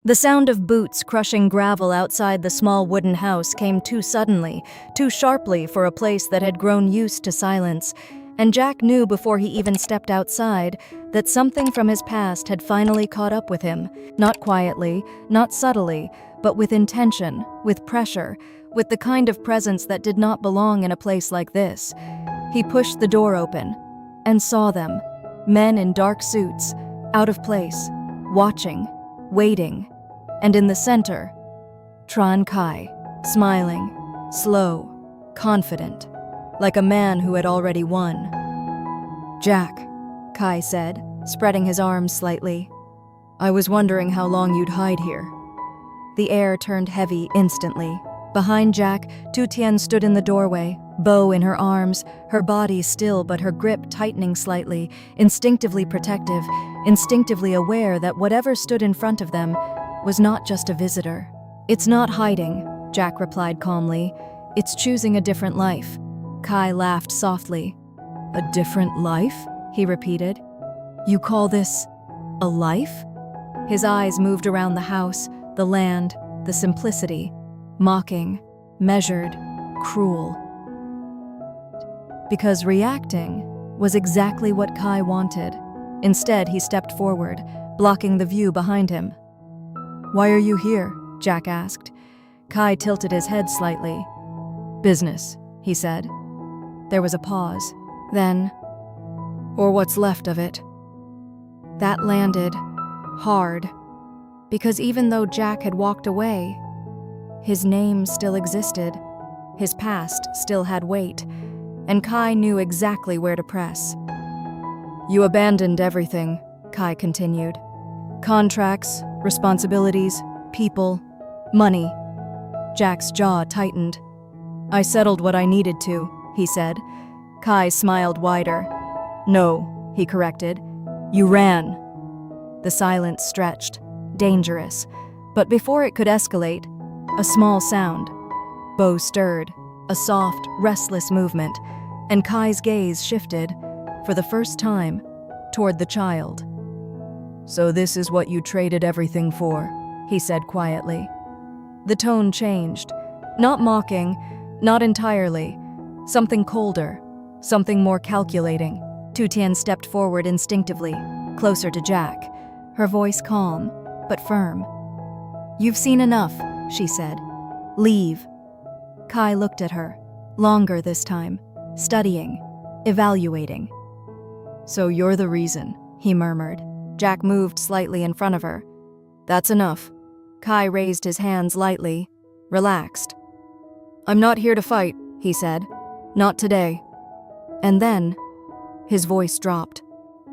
The sound of boots crushing gravel outside the small wooden house came too suddenly, too sharply for a place that had grown used to silence, and Jack knew before he even stepped outside that something from his past had finally caught up with him, not quietly, not subtly, but with intention, with pressure, with the kind of presence that did not belong in a place like this. He pushed the door open and saw them, men in dark suits, out of place, watching, waiting, and in the center, Trần Khải, smiling, slow, confident, like a man who had already won. "Jack," Khải said, spreading his arms slightly. "I was wondering how long you'd hide here." The air turned heavy instantly. Behind Jack, Tiên stood in the doorway, bow in her arms, her body still but her grip tightening slightly, instinctively protective, instinctively aware that whatever stood in front of them was not just a visitor. "It's not hiding," Jack replied calmly. "It's choosing a different life." Khải laughed softly. "A different life?" he repeated. "You call this a life?" His eyes moved around the house, the land, the simplicity, mocking, measured, cruel. Because reacting was exactly what Khải wanted. Instead, he stepped forward, blocking the view behind him. "Why are you here?" Jack asked. Khải tilted his head slightly. "Business," he said. There was a pause. Then, "Or what's left of it." That landed hard, because even though Jack had walked away, his name still existed, his past still had weight, and Khải knew exactly where to press. "You abandoned everything," Khải continued. "Contracts, responsibilities, people, money." Jack's jaw tightened. "I settled what I needed to," he said. Khải smiled wider. "No," he corrected. "You ran." The silence stretched, dangerous, but before it could escalate, a small sound. Bow stirred, a soft, restless movement, and Khai's gaze shifted, for the first time, toward the child. "So this is what you traded everything for," he said quietly. The tone changed, not mocking, not entirely, something colder, something more calculating. Tiên stepped forward instinctively, closer to Jack, her voice calm, but firm. "You've seen enough," she said. "Leave." Khải looked at her, longer this time, studying, evaluating. "So you're the reason," he murmured. Jack moved slightly in front of her. "That's enough." Khải raised his hands lightly, relaxed. "I'm not here to fight," he said. "Not today." And then, his voice dropped.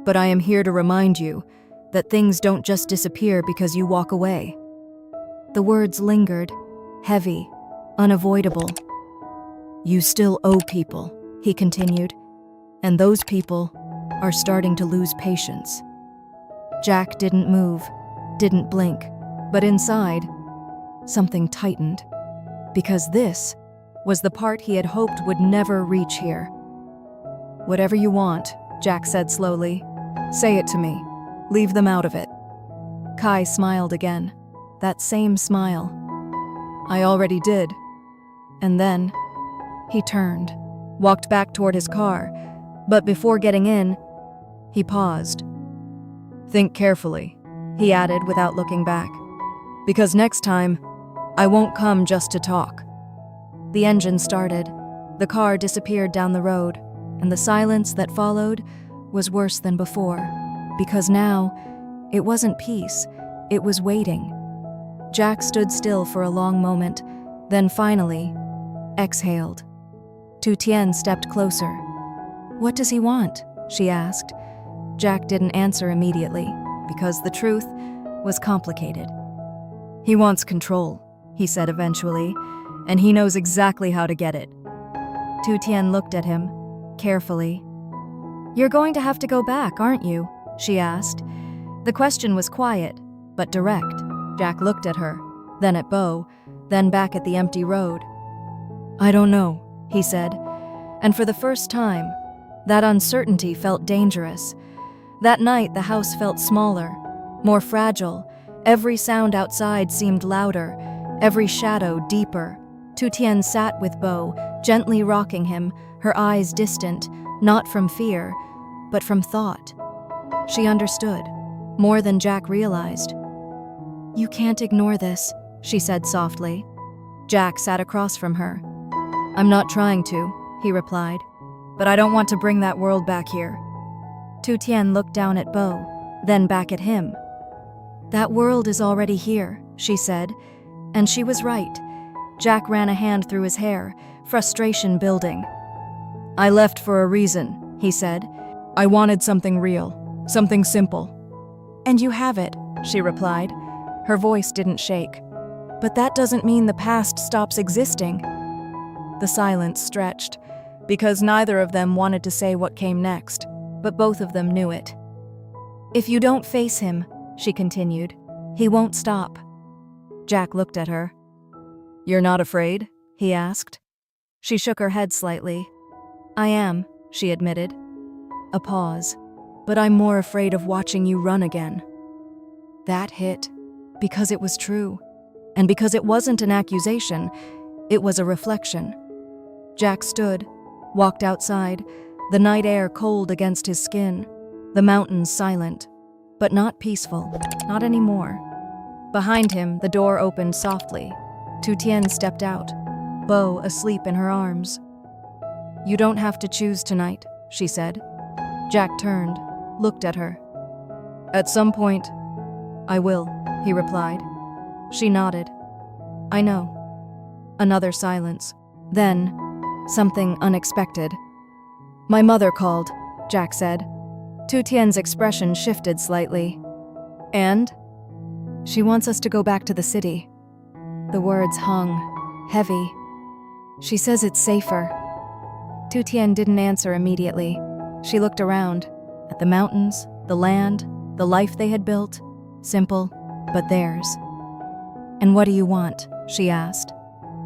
"But I am here to remind you that things don't just disappear because you walk away." The words lingered, heavy, unavoidable. "You still owe people," he continued, "and those people are starting to lose patience." Jack didn't move, didn't blink, but inside, something tightened, because this was the part he had hoped would never reach here. "Whatever you want," Jack said slowly. "Say it to me. Leave them out of it." Khải smiled again, that same smile. "I already did." And then, he turned, walked back toward his car, but before getting in, he paused. "Think carefully," he added without looking back. "Because next time, I won't come just to talk." The engine started, the car disappeared down the road, and the silence that followed was worse than before, because now, it wasn't peace, it was waiting. Jack stood still for a long moment, then finally, exhaled. Tiên stepped closer. "What does he want?" she asked. Jack didn't answer immediately, because the truth was complicated. "He wants control," he said eventually, "and he knows exactly how to get it." Tiên looked at him, carefully. "You're going to have to go back, aren't you?" she asked. The question was quiet, but direct. Jack looked at her, then at Beau, then back at the empty road. "I don't know," he said, and for the first time, that uncertainty felt dangerous. That night, the house felt smaller, more fragile, Every sound outside seemed louder, every shadow deeper. Tu Tian sat with Bo, gently rocking him, her eyes distant, not from fear, but from thought. She understood, more than Jack realized. "You can't ignore this," she said softly. Jack sat across from her. "I'm not trying to," he replied, "but I don't want to bring that world back here." Tu Tian looked down at Bo, then back at him. "That world is already here," she said, and she was right. Jack ran a hand through his hair, frustration building. "I left for a reason," he said. "I wanted something real, something simple." "And you have it," she replied. Her voice didn't shake. "But that doesn't mean the past stops existing." The silence stretched, because neither of them wanted to say what came next, but both of them knew it. "If you don't face him," she continued, "he won't stop." Jack looked at her. "You're not afraid?" he asked. She shook her head slightly. "I am," she admitted. A pause. "But I'm more afraid of watching you run again." That hit, because it was true. And because it wasn't an accusation, it was a reflection. Jack stood, walked outside, the night air cold against his skin, the mountains silent, but not peaceful, not anymore. Behind him, the door opened softly. Tu Tian stepped out, Bo asleep in her arms. "You don't have to choose tonight," she said. Jack turned, looked at her. "At some point, I will," he replied. She nodded. "I know." Another silence. Then, something unexpected. "My mother called," Jack said. Tu Tian's expression shifted slightly. "And?" "She wants us to go back to the city." The words hung, heavy. "She says it's safer." Tu Tian didn't answer immediately. She looked around, at the mountains, the land, the life they had built. Simple, but theirs. "And what do you want?" she asked.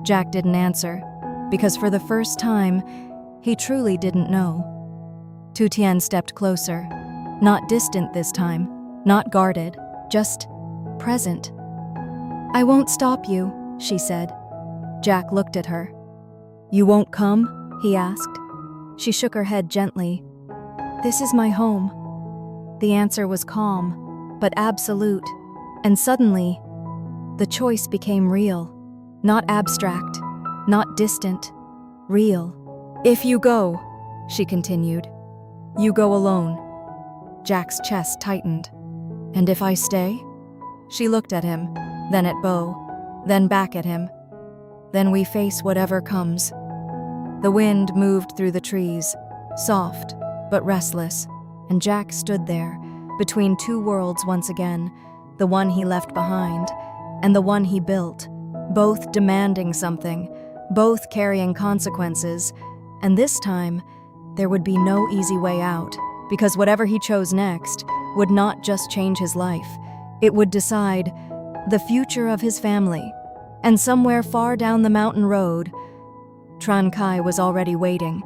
Jack didn't answer, because for the first time, he truly didn't know. Tu Tian stepped closer, not distant this time, not guarded, just present. "I won't stop you," she said. Jack looked at her. "You won't come?" he asked. She shook her head gently. "This is my home." The answer was calm, but absolute, and suddenly, the choice became real, not abstract, not distant, real. "If you go," she continued, "you go alone." Jack's chest tightened. "And if I stay?" She looked at him, then at Bo, then back at him. "Then we face whatever comes." The wind moved through the trees, soft but restless, and Jack stood there, between two worlds once again, the one he left behind and the one he built, both demanding something, both carrying consequences, and this time, there would be no easy way out, because whatever he chose next would not just change his life, it would decide the future of his family. And somewhere far down the mountain road, Trần Khải was already waiting.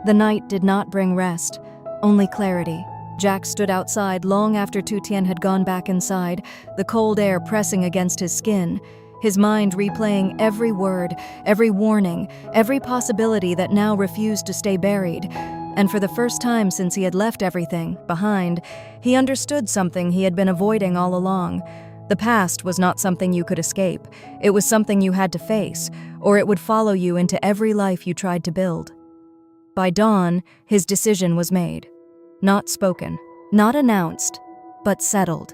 The night did not bring rest, only clarity. Jack stood outside long after Tu Tian had gone back inside, the cold air pressing against his skin, his mind replaying every word, every warning, every possibility that now refused to stay buried. And for the first time since he had left everything behind, he understood something he had been avoiding all along. The past was not something you could escape. It was something you had to face, or it would follow you into every life you tried to build. By dawn, his decision was made. Not spoken, not announced, but settled.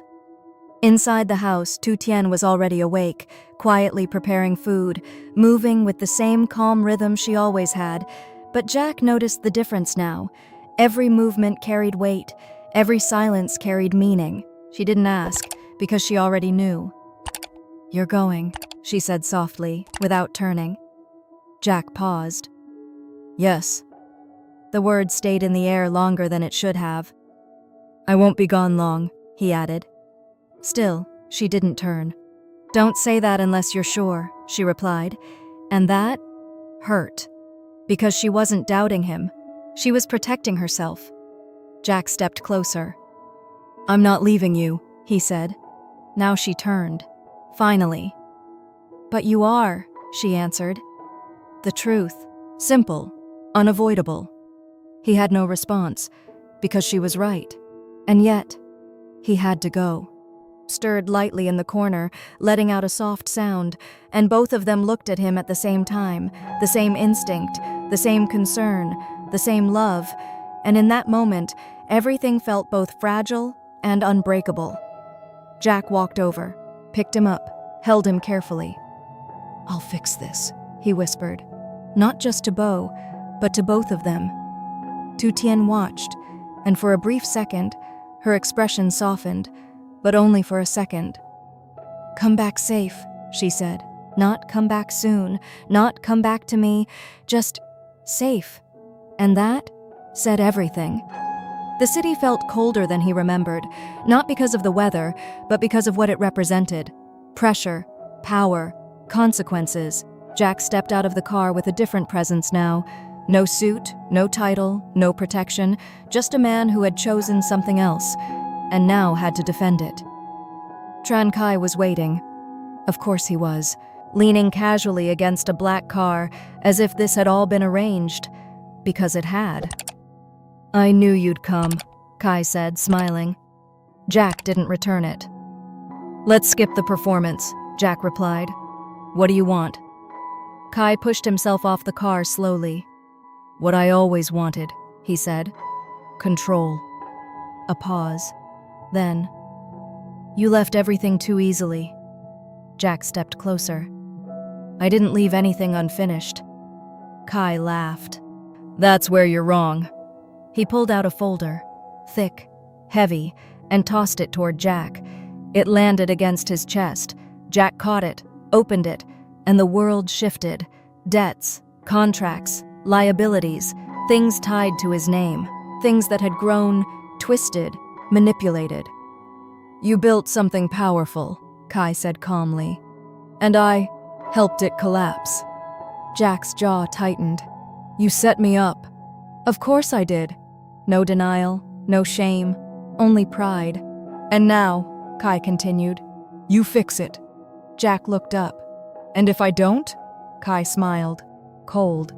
Inside the house, Tu Tian was already awake, quietly preparing food, moving with the same calm rhythm she always had. But Jack noticed the difference now. Every movement carried weight, every silence carried meaning. She didn't ask, because she already knew. "You're going," she said softly, without turning. Jack paused. "Yes." The word stayed in the air longer than it should have. "I won't be gone long," he added. Still, she didn't turn. "Don't say that unless you're sure," she replied. And that hurt, because she wasn't doubting him. She was protecting herself. Jack stepped closer. "I'm not leaving you," he said. Now she turned. Finally. "But you are," she answered. The truth. Simple. Unavoidable. He had no response, because she was right. And yet, he had to go. Stirred lightly in the corner, letting out a soft sound, and both of them looked at him at the same time, the same instinct, the same concern, the same love, and in that moment, everything felt both fragile and unbreakable. Jack walked over, picked him up, held him carefully. "I'll fix this," he whispered, not just to Bo, but to both of them. Tien watched, and for a brief second, her expression softened, but only for a second. "Come back safe," she said. "Not come back soon, not come back to me, just safe." And that said everything. The city felt colder than he remembered, not because of the weather, but because of what it represented. Pressure, power, consequences. Jack stepped out of the car with a different presence now. No suit, no title, no protection, just a man who had chosen something else, and now had to defend it. Trần Khải was waiting. Of course he was, leaning casually against a black car, as if this had all been arranged, because it had. "I knew you'd come," Khải said, smiling. Jack didn't return it. "Let's skip the performance," Jack replied. "What do you want?" Khải pushed himself off the car slowly. "What I always wanted," he said. "Control." A pause. Then, "You left everything too easily." Jack stepped closer. "I didn't leave anything unfinished." Khải laughed. "That's where you're wrong." He pulled out a folder, thick, heavy, and tossed it toward Jack. It landed against his chest. Jack caught it, opened it, and the world shifted. Debts, contracts, liabilities, things tied to his name, things that had grown, twisted, manipulated. "You built something powerful," Khải said calmly, "and I helped it collapse." Jack's jaw tightened. "You set me up." "Of course I did." No denial, no shame, only pride. "And now," Khải continued, "you fix it." Jack looked up. "And if I don't?" Khải smiled, cold.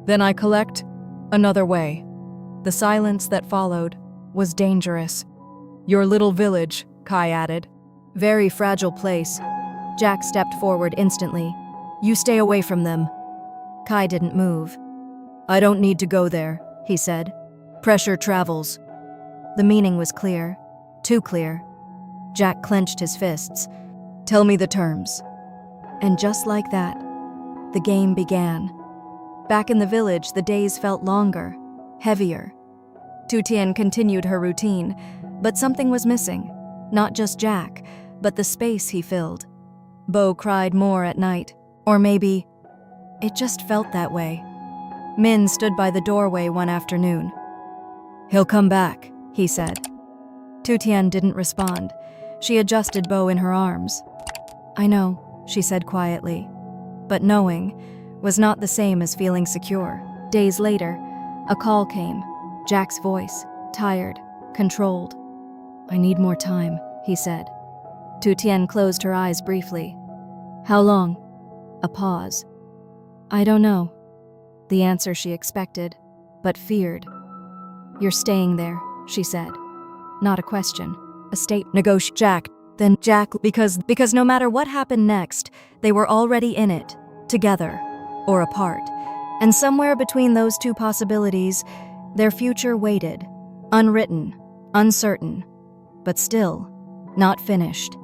"Then I collect another way." The silence that followed was dangerous. "Your little village," Khải added. "Very fragile place." Jack stepped forward instantly. "You stay away from them." Khải didn't move. "I don't need to go there," he said. "Pressure travels." The meaning was clear. Too clear. Jack clenched his fists. "Tell me the terms." And just like that, the game began. Back in the village, the days felt longer, heavier. Tien continued her routine, but something was missing. Not just Jack, but the space he filled. Bo cried more at night, or maybe it just felt that way. Min stood by the doorway one afternoon. "He'll come back," he said. Tien didn't respond. She adjusted Bo in her arms. "I know," she said quietly. But knowing was not the same as feeling secure. Days later, a call came. Jack's voice, tired, controlled. "I need more time," he said. Tien closed her eyes briefly. "How long?" A pause. "I don't know." The answer she expected, but feared. "You're staying there," she said. Not a question, a Jack. Then Jack, because no matter what happened next, they were already in it, together, or apart. And somewhere between those two possibilities, their future waited, unwritten, uncertain, but still not finished.